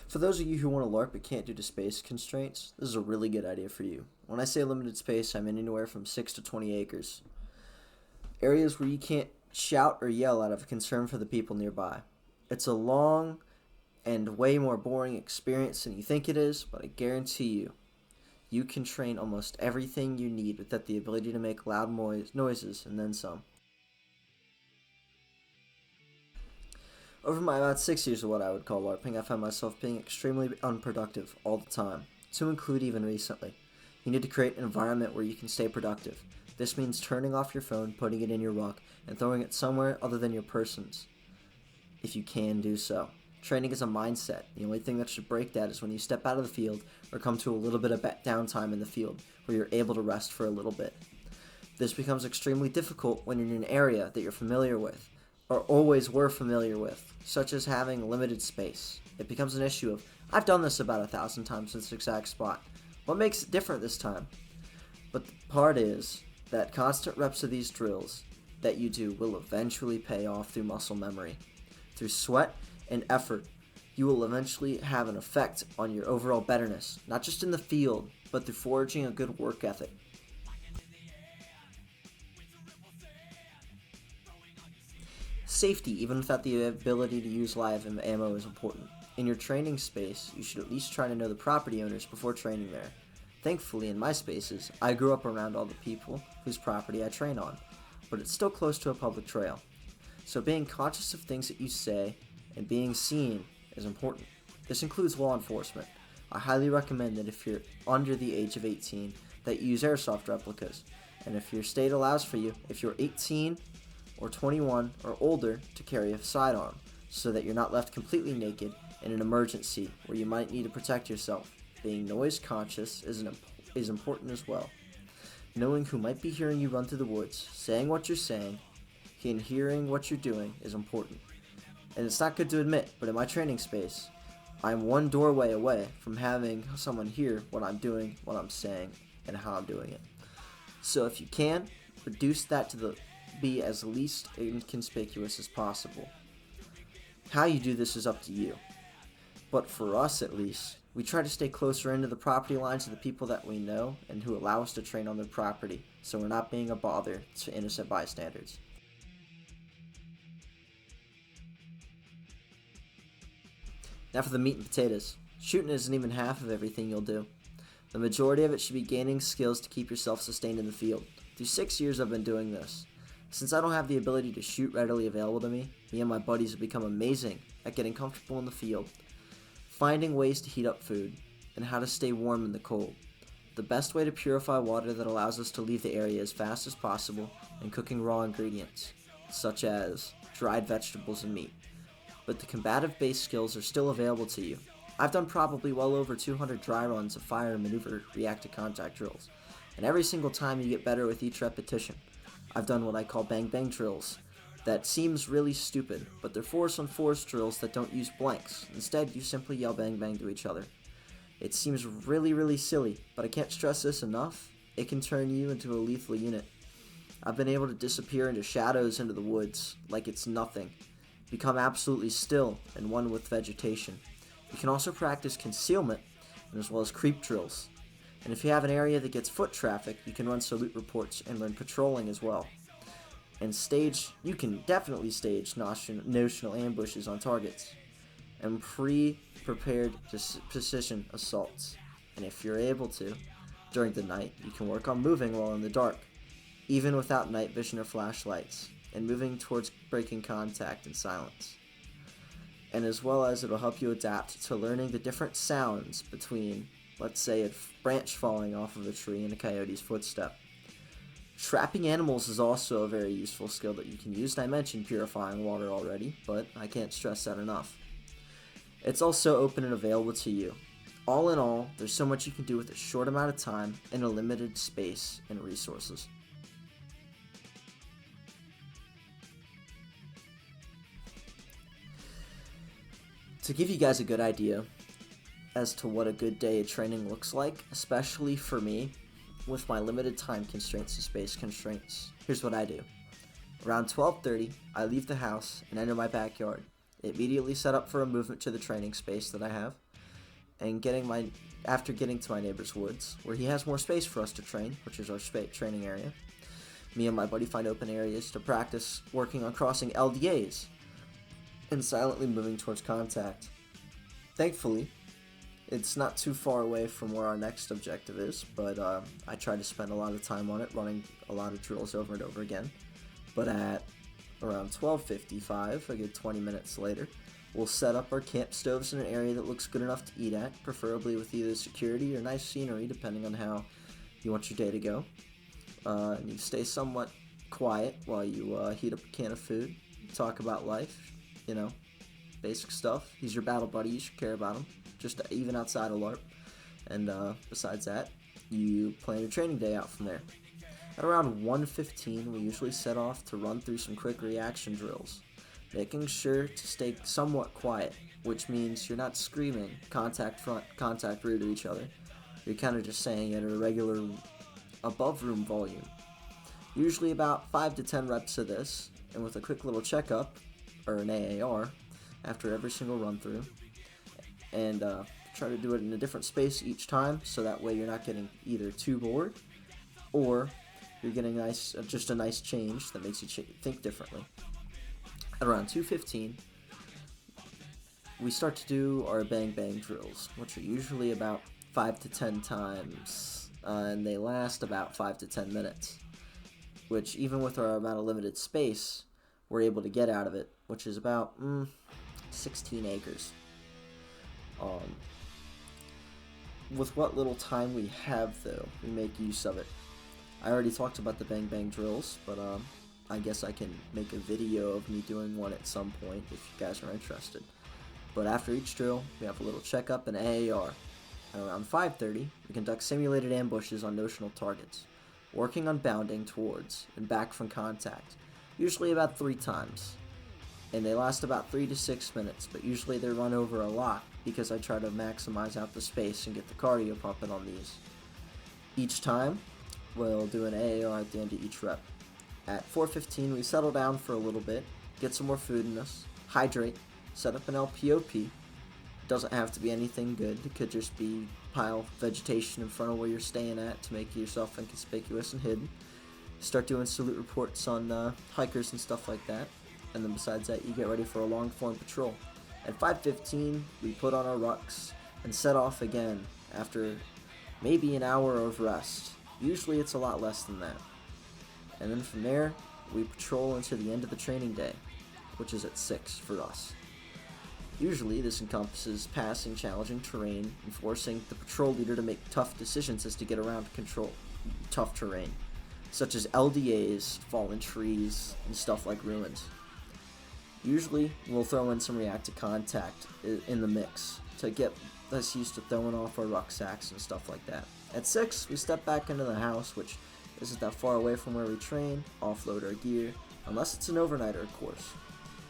For those of you who want to LARP but can't due to space constraints, this is a really good idea for you. When I say limited space, I mean anywhere from 6 to 20 acres. Areas where you can't shout or yell out of concern for the people nearby. It's a long and way more boring experience than you think it is, but I guarantee you, you can train almost everything you need without the ability to make loud noises and then some. Over my about 6 years of what I would call LARPing, I found myself being extremely unproductive all the time, to include even recently. You need to create an environment where you can stay productive. This means turning off your phone, putting it in your ruck, and throwing it somewhere other than your persons, if you can do so. Training is a mindset. The only thing that should break that is when you step out of the field or come to a little bit of downtime in the field where you're able to rest for a little bit. This becomes extremely difficult when you're in an area that you're familiar with, or always were familiar with, such as having limited space. It becomes an issue of, I've done this about 1,000 times in this exact spot. What makes it different this time? But the part is that constant reps of these drills that you do will eventually pay off through muscle memory. Through sweat and effort, you will eventually have an effect on your overall betterness, not just in the field, but through forging a good work ethic. Safety, even without the ability to use live ammo, is important. In your training space, you should at least try to know the property owners before training there. Thankfully, in my spaces, I grew up around all the people whose property I train on, but it's still close to a public trail. So being conscious of things that you say and being seen is important. This includes law enforcement. I highly recommend that if you're under the age of 18, that you use airsoft replicas. And if your state allows for you, if you're 18 or 21 or older, to carry a sidearm, so that you're not left completely naked in an emergency where you might need to protect yourself. Being noise conscious is important as well. Knowing who might be hearing you run through the woods, saying what you're saying, and hearing what you're doing is important. And it's not good to admit, but in my training space, I'm one doorway away from having someone hear what I'm doing, what I'm saying, and how I'm doing it. So if you can, reduce that to be as least inconspicuous as possible. How you do this is up to you. But for us at least, we try to stay closer into the property lines of the people that we know and who allow us to train on their property, so we're not being a bother to innocent bystanders. Now for the meat and potatoes. Shooting isn't even half of everything you'll do. The majority of it should be gaining skills to keep yourself sustained in the field. Through 6 years I've been doing this. Since I don't have the ability to shoot readily available to me, me and my buddies have become amazing at getting comfortable in the field, finding ways to heat up food, and how to stay warm in the cold. The best way to purify water that allows us to leave the area as fast as possible, and cooking raw ingredients, such as dried vegetables and meat. But the combative-based skills are still available to you. I've done probably well over 200 dry runs of fire and maneuver reactive contact drills, and every single time you get better with each repetition. I've done what I call bang-bang drills. That seems really stupid, but they're force-on-force drills that don't use blanks. Instead, you simply yell bang-bang to each other. It seems really silly, but I can't stress this enough. It can turn you into a lethal unit. I've been able to disappear into shadows into the woods like it's nothing. Become absolutely still and one with vegetation. You can also practice concealment, as well as creep drills. And if you have an area that gets foot traffic, you can run salute reports and learn patrolling as well. And you can definitely stage notional ambushes on targets. And pre-prepared precision assaults. And if you're able to, during the night, you can work on moving while in the dark, even without night vision or flashlights, and moving towards breaking contact in silence. And as well as it'll help you adapt to learning the different sounds between, let's say, a branch falling off of a tree and a coyote's footstep. Trapping animals is also a very useful skill that you can use, and I mentioned purifying water already, but I can't stress that enough. It's also open and available to you. All in all, there's so much you can do with a short amount of time and a limited space and resources. To give you guys a good idea as to what a good day of training looks like, especially for me, with my limited time constraints and space constraints, here's what I do. Around 12:30, I leave the house and enter my backyard. Immediately set up for a movement to the training space that I have. and after getting to my neighbor's woods, where he has more space for us to train, which is our training area, me and my buddy find open areas to practice working on crossing LDAs and silently moving towards contact. Thankfully, it's not too far away from where our next objective is, but I try to spend a lot of time on it, running a lot of drills over and over again. But at around 12:55, a good 20 minutes later, we'll set up our camp stoves in an area that looks good enough to eat at, preferably with either security or nice scenery, depending on how you want your day to go. And you stay somewhat quiet while you heat up a can of food, talk about life, basic stuff. He's your battle buddy, you should care about him, just even outside of LARP. And besides that, you plan your training day out from there. At around 1:15, we usually set off to run through some quick reaction drills, making sure to stay somewhat quiet, which means you're not screaming contact front, contact rear to each other. You're kind of just saying it at a regular above room volume. Usually about 5 to 10 reps of this, and with a quick little checkup, or an AAR, after every single run through, and try to do it in a different space each time, so that way you're not getting either too bored, or you're getting just a nice change that makes you think differently. At around 2:15, we start to do our bang bang drills, which are usually about 5 to 10 times, and they last about 5 to 10 minutes, which even with our amount of limited space, we're able to get out of it, which is about 16 acres. With what little time we have, though, we make use of it. I already talked about the bang bang drills, but I guess I can make a video of me doing one at some point if you guys are interested. But after each drill, we have a little checkup and AAR. At around 5:30, we conduct simulated ambushes on notional targets, working on bounding towards and back from contact, usually about 3 times. And they last about 3 to 6 minutes, but usually they run over a lot because I try to maximize out the space and get the cardio pumping on these. Each time, we'll do an AAR at the end of each rep. At 4:15, we settle down for a little bit, get some more food in us, hydrate, set up an LPOP. Doesn't have to be anything good. It could just be pile vegetation in front of where you're staying at to make yourself inconspicuous and hidden. Start doing salute reports on hikers and stuff like that. And then besides that, you get ready for a long form patrol. At 5:15, we put on our rucks and set off again after maybe an hour of rest. Usually it's a lot less than that. And then from there, we patrol into the end of the training day, which is at 6 for us. Usually this encompasses passing challenging terrain and forcing the patrol leader to make tough decisions as to get around to control tough terrain, such as LDAs, fallen trees, and stuff like ruins. Usually we'll throw in some reactive contact in the mix to get us used to throwing off our rucksacks and stuff like that. At 6, we step back into the house, which isn't that far away from where we train, offload our gear, unless it's an overnighter, of course.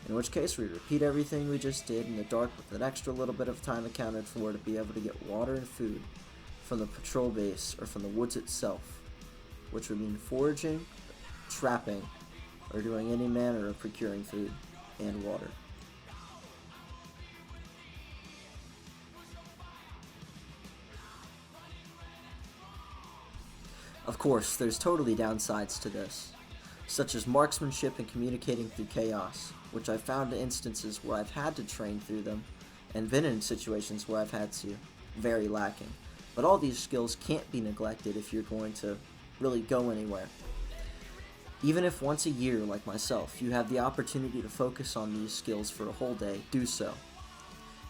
In which case, we repeat everything we just did in the dark with an extra little bit of time accounted for to be able to get water and food from the patrol base or from the woods itself, which would mean foraging, trapping, or doing any manner of procuring food and water. Of course, there's totally downsides to this, such as marksmanship and communicating through chaos, which I've found instances where I've had to train through them, and been in situations where I've had to. Very lacking. But all these skills can't be neglected if you're going to really go anywhere. Even if once a year, like myself, you have the opportunity to focus on these skills for a whole day, do so.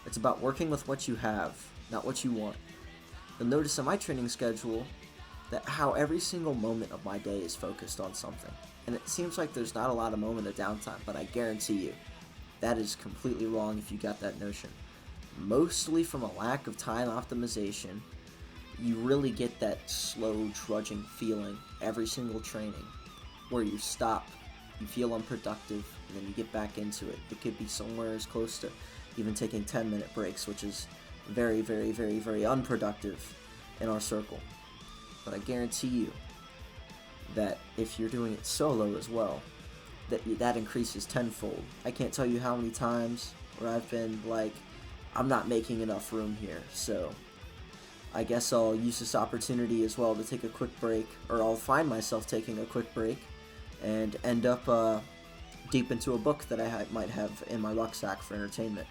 It's about working with what you have, not what you want. You'll notice in my training schedule that how every single moment of my day is focused on something. And it seems like there's not a lot of moment of downtime, but I guarantee you, that is completely wrong if you got that notion. Mostly from a lack of time optimization, you really get that slow, trudging feeling every single training, where you stop, you feel unproductive, and then you get back into it. It could be somewhere as close to even taking 10-minute breaks, which is very, very, very, very unproductive in our circle. But I guarantee you that if you're doing it solo as well, that increases tenfold. I can't tell you how many times where I've been like, I'm not making enough room here, so I guess I'll use this opportunity as well to take a quick break, or I'll find myself taking a quick break and end up deep into a book that I might have in my rucksack for entertainment.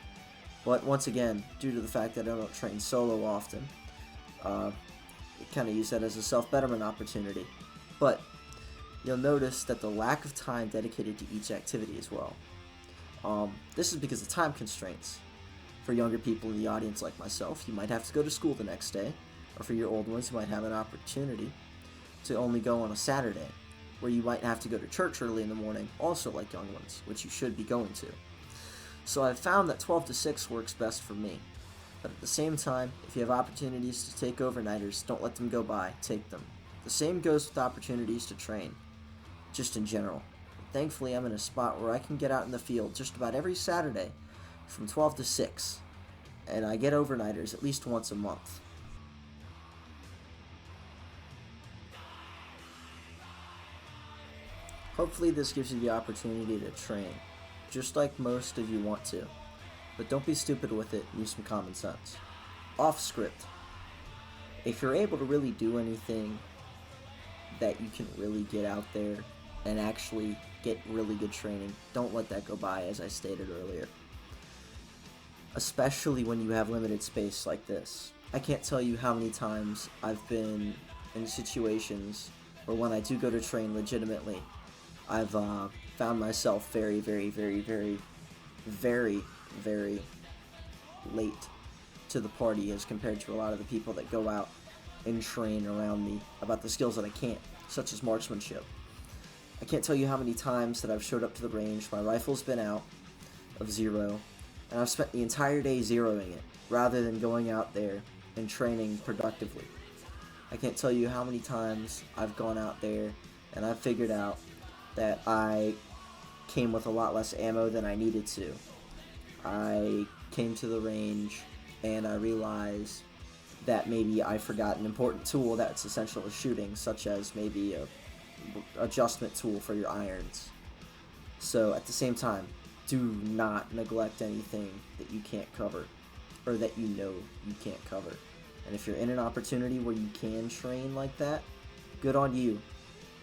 But once again, due to the fact that I don't train solo often, I kind of use that as a self-betterment opportunity. But you'll notice that the lack of time dedicated to each activity as well. This is because of time constraints. For younger people in the audience like myself, you might have to go to school the next day, or for your old ones, you might have an opportunity to only go on a Saturday, where you might have to go to church early in the morning, also like young ones, which you should be going to. So I've found that 12 to 6 works best for me. But at the same time, if you have opportunities to take overnighters, don't let them go by, take them. The same goes with opportunities to train, just in general. Thankfully, I'm in a spot where I can get out in the field just about every Saturday from 12 to 6, and I get overnighters at least once a month. Hopefully this gives you the opportunity to train, just like most of you want to. But don't be stupid with it, use some common sense. Off script. If you're able to really do anything that you can really get out there and actually get really good training, don't let that go by, as I stated earlier. Especially when you have limited space like this. I can't tell you how many times I've been in situations where when I do go to train legitimately, I've found myself very, very, very, very, very, very late to the party as compared to a lot of the people that go out and train around me about the skills that I can't, such as marksmanship. I can't tell you how many times that I've showed up to the range, my rifle's been out of 0, and I've spent the entire day zeroing it, rather than going out there and training productively. I can't tell you how many times I've gone out there and I've figured out that I came with a lot less ammo than I needed to. I came to the range and I realized that maybe I forgot an important tool that's essential to shooting, such as maybe a adjustment tool for your irons. So at the same time, do not neglect anything that you can't cover, or that you know you can't cover. And if you're in an opportunity where you can train like that, good on you.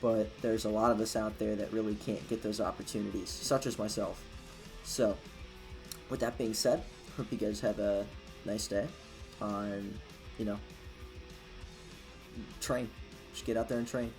But there's a lot of us out there that really can't get those opportunities, such as myself. So, with that being said, hope you guys have a nice day. And, train. Just get out there and train.